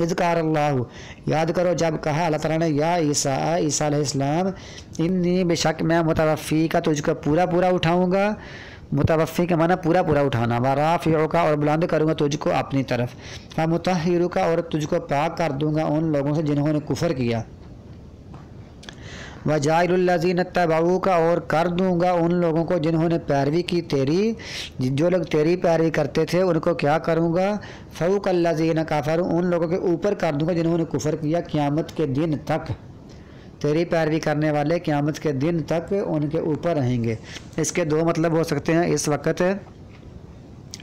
اذکار اللہ، یاد کرو جب کہا اللہ تعالیٰ نے یا عیسیٰ علیہ السلام، انی بے شک میں متوفی کا تجھ کو پورا پورا اٹھاؤں گا، متوفی کا معنی پورا پورا اٹھانا، ورافعو کا اور بلند کروں گا تجھ کو اپنی طرف، ومطہرو کا اور تجھ کو پاک کر دوں گا ان لوگوں سے جنہوں نے کفر کیا، وجاعل الذین اتبعوک اور کر دوں گا ان لوگوں کو جنہوں نے پیروی کی تیری، جو لوگ تیری پیروی کرتے تھے ان کو کیا کروں گا، فوق الذین کفروا ان لوگوں کے اوپر کر دوں گا جنہوں نے کفر کیا، قیامت کے دن تک تیری پیروی کرنے والے قیامت کے دن تک ان کے اوپر رہیں گے۔ اس کے دو مطلب ہو سکتے ہیں، اس وقت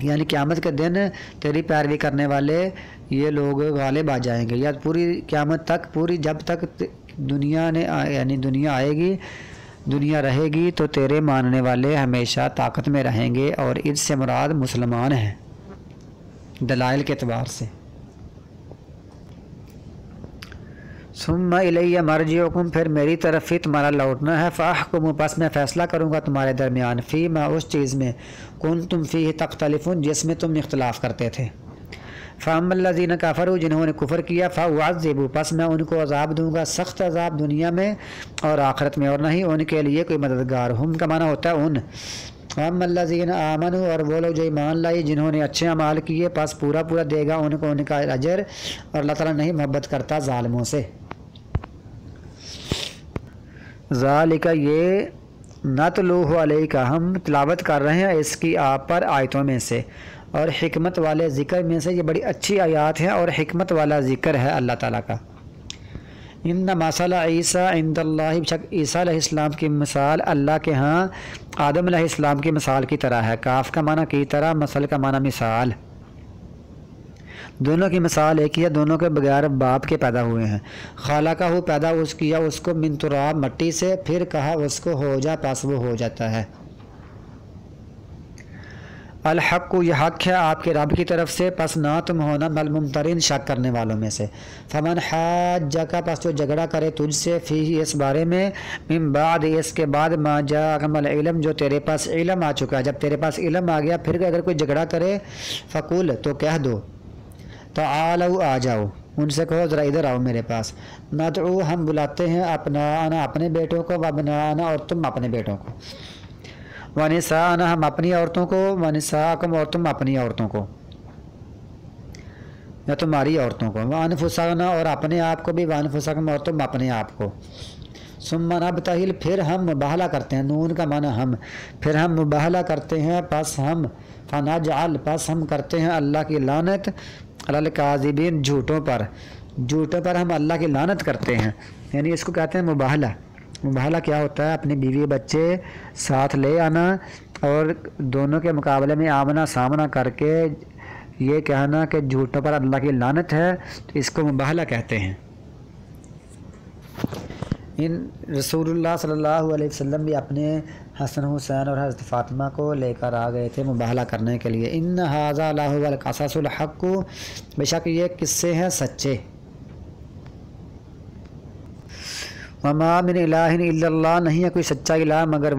یعنی قیامت کے دن تیری پیروی کرنے والے یہ لوگ غالب آ جائیں گے، یا پوری قیامت تک، پوری جب تک دنیا نے یعنی دنیا آئے گی، دنیا رہے گی تو تیرے ماننے والے ہمیشہ طاقت میں رہیں گے، اور اس سے مراد مسلمان ہیں دلائل کے اعتبار سے۔ ثم الی مرجعکم پھر میری طرف ہی تمہارا لوٹنا ہے، فاحکم پس میں فیصلہ کروں گا تمہارے درمیان، فیما اس چیز میں کنتم فیہ تختلفون جس میں تم اختلاف کرتے تھے، فاما الذین کفروا جنہوں نے کفر کیا، فاعذبوا پس میں ان کو عذاب دوں گا، سخت عذاب دنیا میں اور آخرت میں، اور نہیں ان کے لیے کوئی مددگار، ہم کا معنی ہوتا ہے ان، فاما الذین آمنوا اور وہ لوگ جو ایمان لائے جنہوں نے اچھے اعمال کیے، پس پورا پورا دے گا ان کو ان کا اجر، اور اللہ تعالیٰ نہیں محبت کرتا ظالموں سے۔ ذالک یہ نتلوہ علیک ہم تلاوت کر رہے ہیں اس کی آپ پر آیتوں میں سے، اور حکمت والے ذکر میں سے، یہ بڑی اچھی آیات ہیں اور حکمت والا ذکر ہے اللہ تعالیٰ کا۔ ان مثل عیسیٰ عند اللہ بشک عیسیٰ علیہ السلام کی مثال اللہ کے ہاں آدم علیہ السلام کی مثال کی طرح ہے، کاف کا معنی کی طرح، مثل کا معنی مثال، دونوں کی مثال ایک ہی ہے، دونوں کے بغیر باپ کے پیدا ہوئے ہیں۔ خالقہ ہو پیدا اس کیا اس کو من تراب مٹی سے، پھر کہا اس کو ہو جا پس وہ ہو جاتا ہے۔ الحق یہ حق ہے آپ کے رب کی طرف سے، پس نہ تم ہونا بل ممترین شک کرنے والوں میں سے۔ فمن حاجک پس جو جھگڑا کرے تجھ سے، فی اس بارے میں، من بعد اس کے بعد، ما جاءک من العلم جو تیرے پاس علم آ چکا ہے، جب تیرے پاس علم آ گیا پھر اگر کوئی جھگڑا کرے، فقول تو کہہ دو، تعالوا آ جاؤ، ان سے کہو ذرا ادھر آؤ میرے پاس، ندعو ہم بلاتے ہیں ابناءنا اپنے بیٹوں کو، وابناءنا اور تم اپنے بیٹوں کو، ونساءنا ہم اپنی عورتوں کو، ونساءکم اور تم اپنی عورتوں کو یا تمہاری عورتوں کو، وانفسنا اور اپنے آپ کو بھی، وانفسکم اور تم اپنے آپ کو، ثم نبتہل پھر ہم مباہلہ کرتے ہیں، نون کا معنی ہم، پھر ہم مباہلہ کرتے ہیں، پس ہم، فنجعل پس ہم کرتے ہیں اللہ کی لعنت، علی الکاذبین جھوٹوں پر ہم اللہ کی لعنت کرتے ہیں، یعنی اس کو کہتے ہیں مباہلہ۔ مباہلہ کیا ہوتا ہے؟ اپنی بیوی بچے ساتھ لے آنا اور دونوں کے مقابلے میں آمنا سامنا کر کے یہ کہنا کہ جھوٹوں پر اللہ کی لعنت ہے، تو اس کو مباہلہ کہتے ہیں۔ ان رسول اللہ صلی اللہ علیہ وسلم بھی اپنے حسن حسین اور حضرت فاطمہ کو لے کر آ گئے تھے مباہلہ کرنے کے لیے۔ ان ھذا لہو القصص الحق بے شک یہ قصے ہیں سچے۔ وما من الہ الا اللہ نہیں ہے کوئی سچا الہ مگر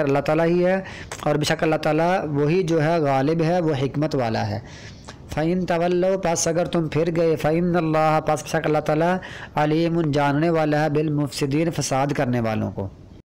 اللہ تعالیٰ ہی ہے، اور بے شک اللہ تعالیٰ وہی جو ہے غالب ہے، وہ حکمت والا ہے۔ فَإِن تَوَلَّوْا پس اگر تم پھر گئے، فَإِنَّ اللَّهَ پس بے شک اللہ تعالیٰ علیم جاننے والا ہے بالمفسدین فساد کرنے والوں کو۔